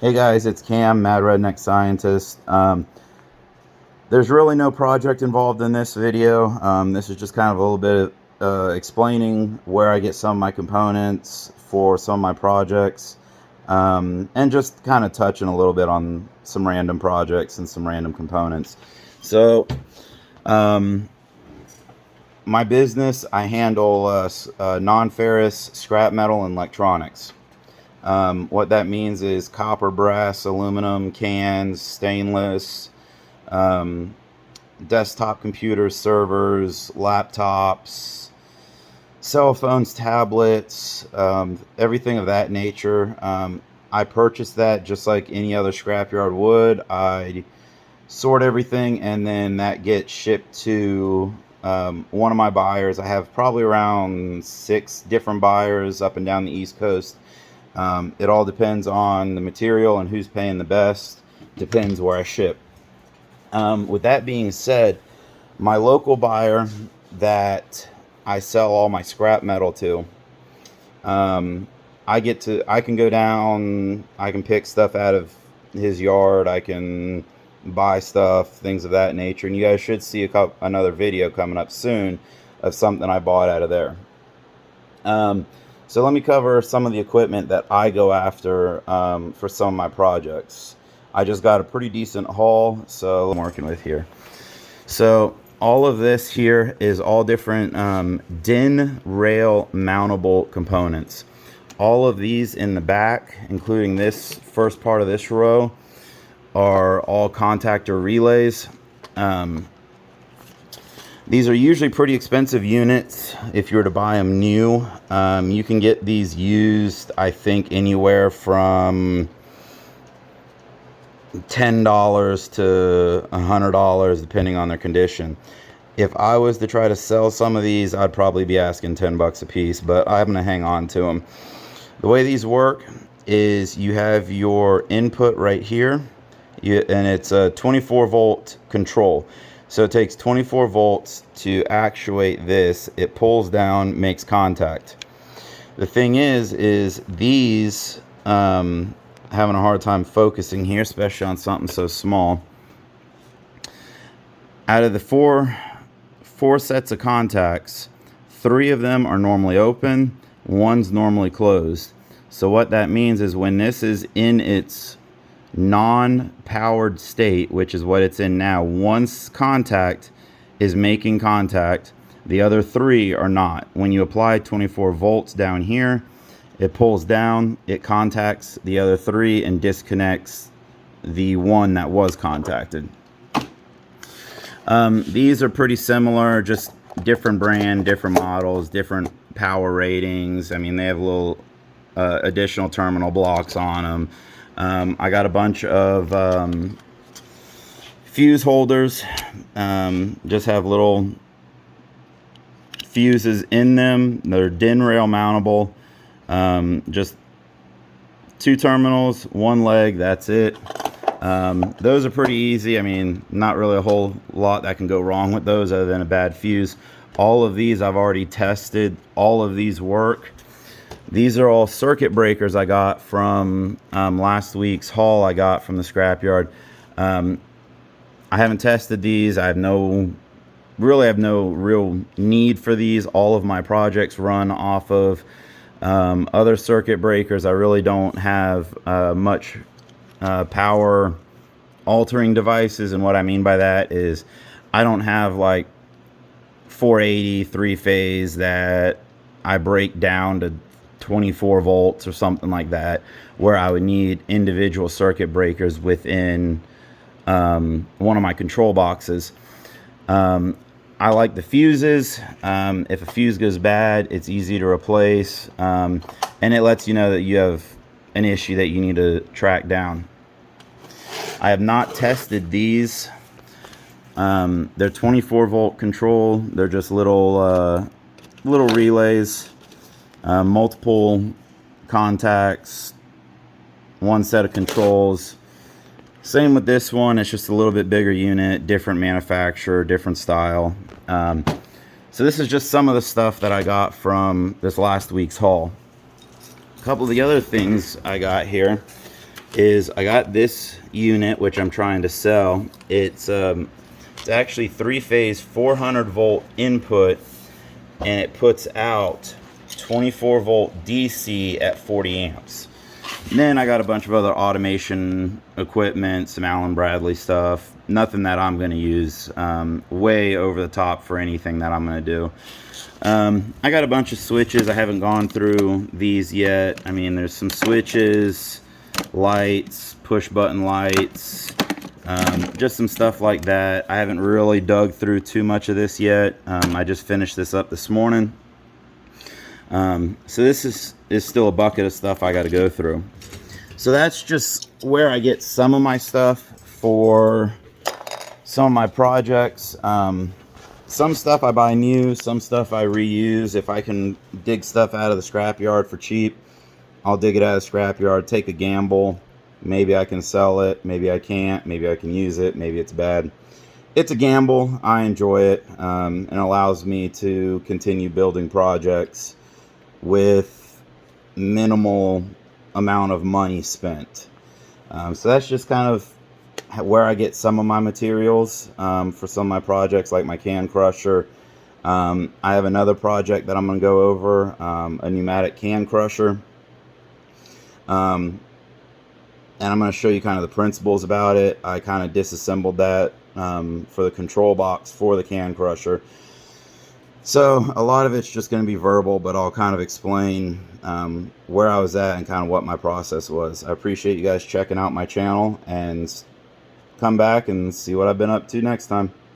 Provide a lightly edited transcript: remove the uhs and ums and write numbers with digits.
Hey guys, it's Cam, Mad Redneck Scientist. There's really no project involved in this video. This is just kind of a little bit explaining where I get some of my components for some of my projects, and just kind of touching a little bit on some random projects and some random components. So, my business, I handle non-ferrous scrap metal and electronics. What that means is copper, brass, aluminum, cans, stainless, um, desktop computers, servers, laptops, cell phones, tablets, everything of that nature. I purchase that just like any other scrapyard would. I sort everything and then that gets shipped to one of my buyers. I have probably around 6 different buyers up and down the East Coast. It all depends on the material and who's paying the best. Depends where I ship. With that being said, my local buyer that I sell all my scrap metal to, I can go down, I can pick stuff out of his yard, I can buy stuff, things of that nature, and you guys should see another video coming up soon of something I bought out of there. So let me cover some of the equipment that I go after for some of my projects. I just got a pretty decent haul, so I'm working with here. So all of this here is all different DIN rail mountable components. All of these in the back, including this first part of this row, are all contactor relays. These are usually pretty expensive units if you were to buy them new. You can get these used, I think, anywhere from $10 to $100 depending on their condition. If I was to try to sell some of these, I'd probably be asking 10 bucks a piece, but I'm gonna hang on to them. The way these work is you have your input right here, and it's a 24 volt control. So it takes 24 volts to actuate this. It pulls down, makes contact. The thing is these, having a hard time focusing here, especially on something so small. Out of the four sets of contacts, 3 of them are normally open, 1's normally closed. So what that means is when this is in its non-powered state, which is what it's in now, once contact is making contact, the other 3 are not. When you apply 24 volts down here, it pulls down, it contacts the other 3 and disconnects the one that was contacted. These are pretty similar, just different brand, different models, different power ratings. I mean, they have little additional terminal blocks on them. I got a bunch of fuse holders, just have little fuses in them. They're DIN rail mountable, just 2 terminals, 1 leg, that's it. Those are pretty easy. I mean, not really a whole lot that can go wrong with those other than a bad fuse. All of these I've already tested. All of these work. These are all circuit breakers I got from last week's haul I got from the scrapyard. I haven't tested these. I have no real need for these. All of my projects run off of other circuit breakers. I really don't have much power altering devices, and what I mean by that is I don't have like 480 3-phase that I break down to 24 volts or something like that, where I would need individual circuit breakers within one of my control boxes. I like the fuses. If a fuse goes bad, it's easy to replace, and it lets you know that you have an issue that you need to track down. I have not tested these. They're 24 volt control. They're just little relays. Multiple contacts, 1 set of controls. Same with this one, it's just a little bit bigger unit, different manufacturer, different style. So this is just some of the stuff that I got from this last week's haul. A couple of the other things I got here is I got this unit, which I'm trying to sell. It's actually 3-phase 400 volt input, and it puts out 24 volt DC at 40 amps. And then I got a bunch of other automation equipment, some Allen Bradley stuff, nothing that I'm going to use, way over the top for anything that I'm going to do. I got a bunch of switches. I haven't gone through these yet. I mean, there's some switches, lights, push button lights, just some stuff like that. I haven't really dug through too much of this yet. I just finished this up this morning. So this is still a bucket of stuff I got to go through. So that's just where I get some of my stuff for some of my projects. Some stuff I buy new, some stuff I reuse. If I can dig stuff out of the scrapyard for cheap, I'll dig it out of the scrapyard, take a gamble. Maybe I can sell it, maybe I can't, maybe I can use it, maybe it's bad. It's a gamble. I enjoy it, and allows me to continue building projects with minimal amount of money spent. So that's just kind of where I get some of my materials for some of my projects, like my can crusher. I have another project that I'm going to go over, a pneumatic can crusher. And I'm going to show you kind of the principles about it. I kind of disassembled that for the control box for the can crusher. So a lot of it's just going to be verbal, but I'll kind of explain where I was at and kind of what my process was. I appreciate you guys checking out my channel, and come back and see what I've been up to next time.